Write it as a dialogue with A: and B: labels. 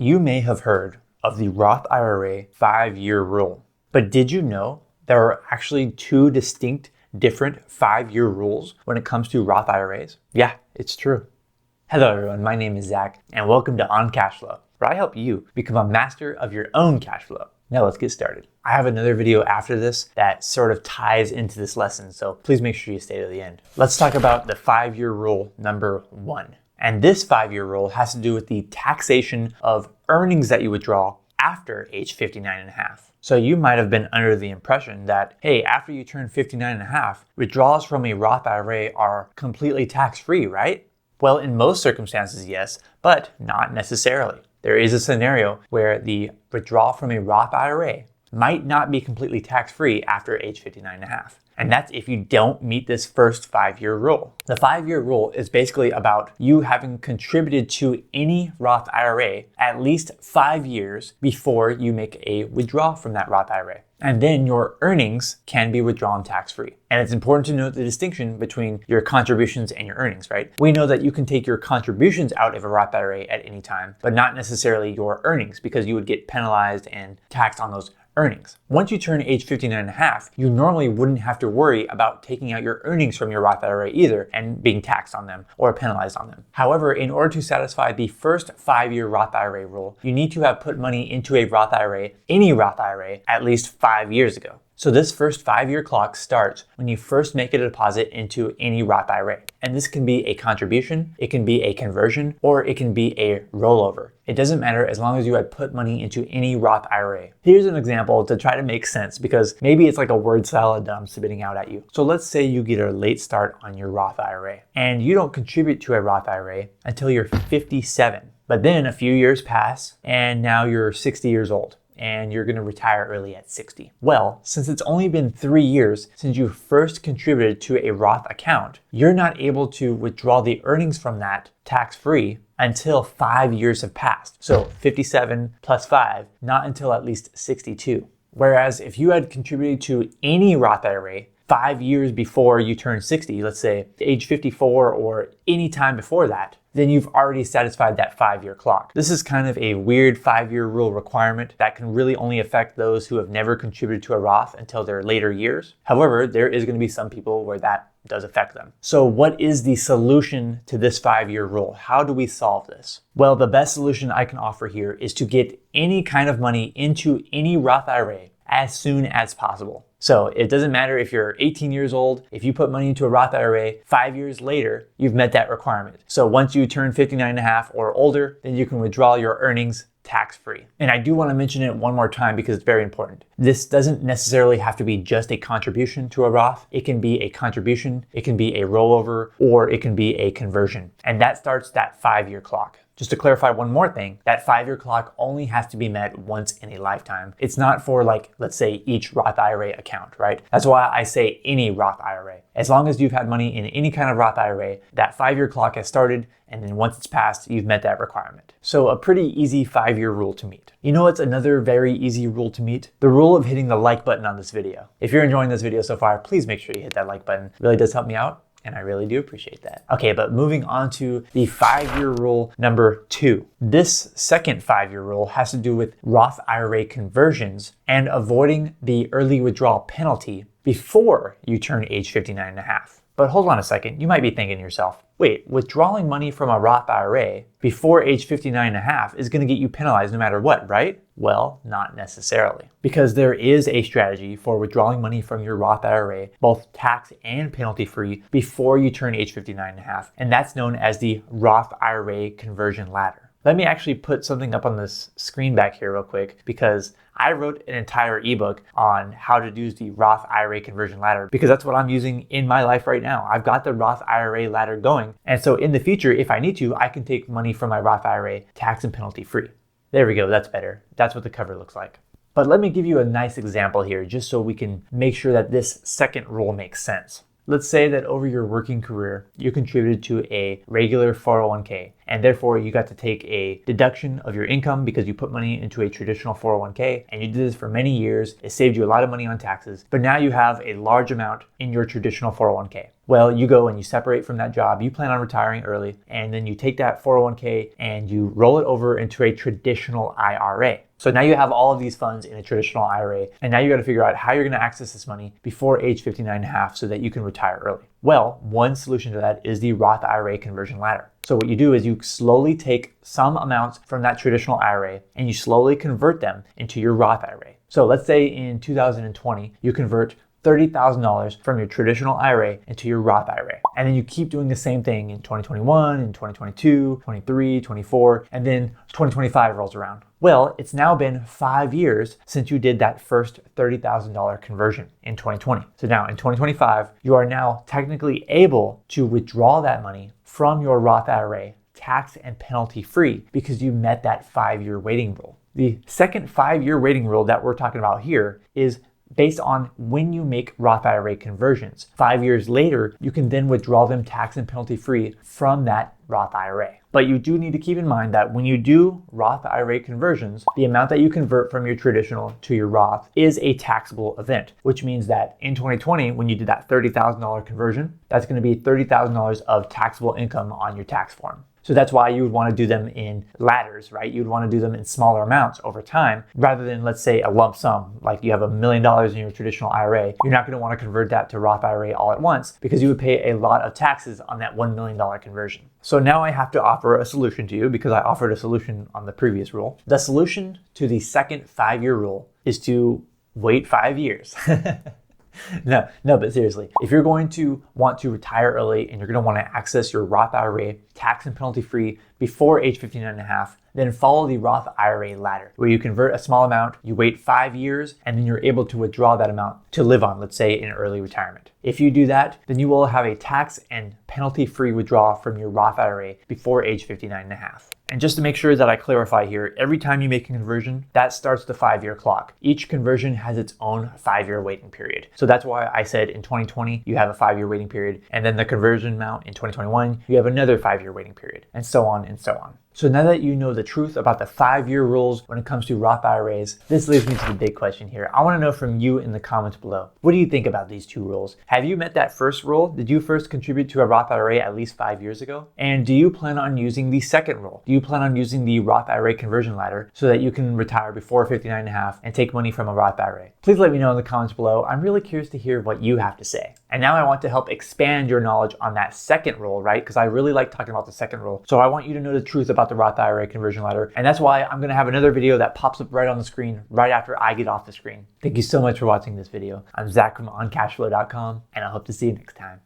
A: You may have heard of the Roth IRA 5-year rule, but did you know there are actually two distinct different 5-year rules when it comes to Roth IRAs? Yeah, it's true. Hello everyone, my name is Zach and welcome to On Cashflow, where I help you become a master of your own cash flow. Now let's get started. I have another video after this that sort of ties into this lesson, so please make sure you stay to the end. Let's talk about the 5-year rule number 1. And this 5-year rule has to do with the taxation of earnings that you withdraw after age 59 and a half. So you might have been under the impression that, hey, after you turn 59 and a half, withdrawals from a Roth IRA are completely tax-free, right? Well, in most circumstances, yes, but not necessarily. There is a scenario where the withdrawal from a Roth IRA might not be completely tax-free after age 59 and a half. And that's if you don't meet this first 5-year rule. The 5-year rule is basically about you having contributed to any Roth IRA at least 5 years before you make a withdrawal from that Roth IRA. And then your earnings can be withdrawn tax-free. And it's important to note the distinction between your contributions and your earnings, right? We know that you can take your contributions out of a Roth IRA at any time, but not necessarily your earnings, because you would get penalized and taxed on those earnings. Once you turn age 59 and a half, you normally wouldn't have to worry about taking out your earnings from your Roth IRA either and being taxed on them or penalized on them. However, in order to satisfy the first 5-year Roth IRA rule, you need to have put money into a Roth IRA, any Roth IRA, at least 5 years ago. So this first 5-year clock starts when you first make a deposit into any Roth IRA. And this can be a contribution, it can be a conversion, or it can be a rollover. It doesn't matter as long as you had put money into any Roth IRA. Here's an example to try to make sense, because maybe it's like a word salad that I'm spitting out at you. So let's say you get a late start on your Roth IRA and you don't contribute to a Roth IRA until you're 57. But then a few years pass and now you're 60 years old. And you're gonna retire early at 60. Well, since it's only been 3 years since you first contributed to a Roth account, you're not able to withdraw the earnings from that tax-free until 5 years have passed. So 57 plus 5, not until at least 62. Whereas if you had contributed to any Roth IRA 5 years before you turn 60, let's say age 54 or any time before that, then you've already satisfied that 5-year clock. This is kind of a weird 5-year rule requirement that can really only affect those who have never contributed to a Roth until their later years. However, there is going to be some people where that does affect them. So what is the solution to this 5-year rule? How do we solve this? Well, the best solution I can offer here is to get any kind of money into any Roth IRA as soon as possible. So it doesn't matter if you're 18 years old, if you put money into a Roth IRA 5 years later, you've met that requirement. So once you turn 59 and a half or older, then you can withdraw your earnings tax-free. And I do want to mention it one more time because it's very important. This doesn't necessarily have to be just a contribution to a Roth. It can be a contribution, it can be a rollover, or it can be a conversion. And that starts that 5-year clock. Just to clarify one more thing, that 5-year clock only has to be met once in a lifetime. It's not for, like, let's say each Roth IRA account, right? That's why I say any Roth IRA. As long as you've had money in any kind of Roth IRA, that 5-year clock has started, and then once it's passed, you've met that requirement. So a pretty easy 5-year rule to meet. You know what's another very easy rule to meet? The rule of hitting the like button on this video. If you're enjoying this video so far, please make sure you hit that like button. It really does help me out. And I really do appreciate that. Okay, but moving on to the 5-year rule number 2. This second 5-year rule has to do with Roth IRA conversions and avoiding the early withdrawal penalty before you turn age 59 and a half. But hold on a second, you might be thinking to yourself, wait, withdrawing money from a Roth IRA before age 59 and a half is gonna get you penalized no matter what, right? Well, not necessarily. Because there is a strategy for withdrawing money from your Roth IRA, both tax and penalty free, before you turn age 59 and a half. And that's known as the Roth IRA conversion ladder. Let me actually put something up on this screen back here real quick, because I wrote an entire ebook on how to do the Roth IRA conversion ladder, because that's what I'm using in my life right now. I've got the Roth IRA ladder going. And so in the future, if I need to, I can take money from my Roth IRA tax and penalty free. There we go, that's better. That's what the cover looks like. But let me give you a nice example here, just so we can make sure that this second rule makes sense. Let's say that over your working career, you contributed to a regular 401k, and therefore you got to take a deduction of your income because you put money into a traditional 401k, and you did this for many years. It saved you a lot of money on taxes, but now you have a large amount in your traditional 401k. Well, you go and you separate from that job, you plan on retiring early, and then you take that 401k and you roll it over into a traditional IRA. So now you have all of these funds in a traditional IRA, and now you got to figure out how you're going to access this money before age 59 and a half so that you can retire early. Well, one solution to that is the Roth IRA conversion ladder. So what you do is you slowly take some amounts from that traditional IRA and you slowly convert them into your Roth IRA. So let's say in 2020, you convert $30,000 from your traditional IRA into your Roth IRA. And then you keep doing the same thing in 2021, in 2022, 23, 24, and then 2025 rolls around. Well, it's now been 5 years since you did that first $30,000 conversion in 2020. So now in 2025, you are now technically able to withdraw that money from your Roth IRA tax and penalty free because you met that 5-year waiting rule. The second 5-year waiting rule that we're talking about here is based on when you make Roth IRA conversions. 5 years later, you can then withdraw them tax and penalty free from that Roth IRA. But you do need to keep in mind that when you do Roth IRA conversions, the amount that you convert from your traditional to your Roth is a taxable event, which means that in 2020, when you did that $30,000 conversion, that's going to be $30,000 of taxable income on your tax form. So that's why you would want to do them in ladders, right? You'd want to do them in smaller amounts over time rather than, let's say, a lump sum. Like you have $1 million in your traditional IRA. You're not going to want to convert that to Roth IRA all at once because you would pay a lot of taxes on that $1 million conversion. So now I have to offer a solution to you because I offered a solution on the previous rule. The solution to the second 5-year rule is to wait 5 years. No, but seriously, if you're going to want to retire early and you're going to want to access your Roth IRA tax and penalty free before age 59 and a half, then follow the Roth IRA ladder where you convert a small amount, you wait 5 years, and then you're able to withdraw that amount to live on, let's say in early retirement. If you do that, then you will have a tax and penalty free withdrawal from your Roth IRA before age 59 and a half. And just to make sure that I clarify here, every time you make a conversion, that starts the 5-year clock. Each conversion has its own 5-year waiting period. So that's why I said in 2020, you have a 5-year waiting period. And then the conversion amount in 2021, you have another 5-year waiting period, and so on and so on. So now that you know the truth about the 5-year rules when it comes to Roth IRAs, this leads me to the big question here. I want to know from you in the comments below. What do you think about these two rules? Have you met that first rule? Did you first contribute to a Roth IRA at least 5 years ago? And do you plan on using the second rule? Do you plan on using the Roth IRA conversion ladder so that you can retire before 59 and a half and take money from a Roth IRA? Please let me know in the comments below. I'm really curious to hear what you have to say. And now I want to help expand your knowledge on that second rule, right? Because I really like talking about the second rule. So I want you to know the truth about the Roth IRA conversion ladder. And that's why I'm going to have another video that pops up right on the screen right after I get off the screen. Thank you so much for watching this video. I'm Zach from OnCashflow.com, and I hope to see you next time.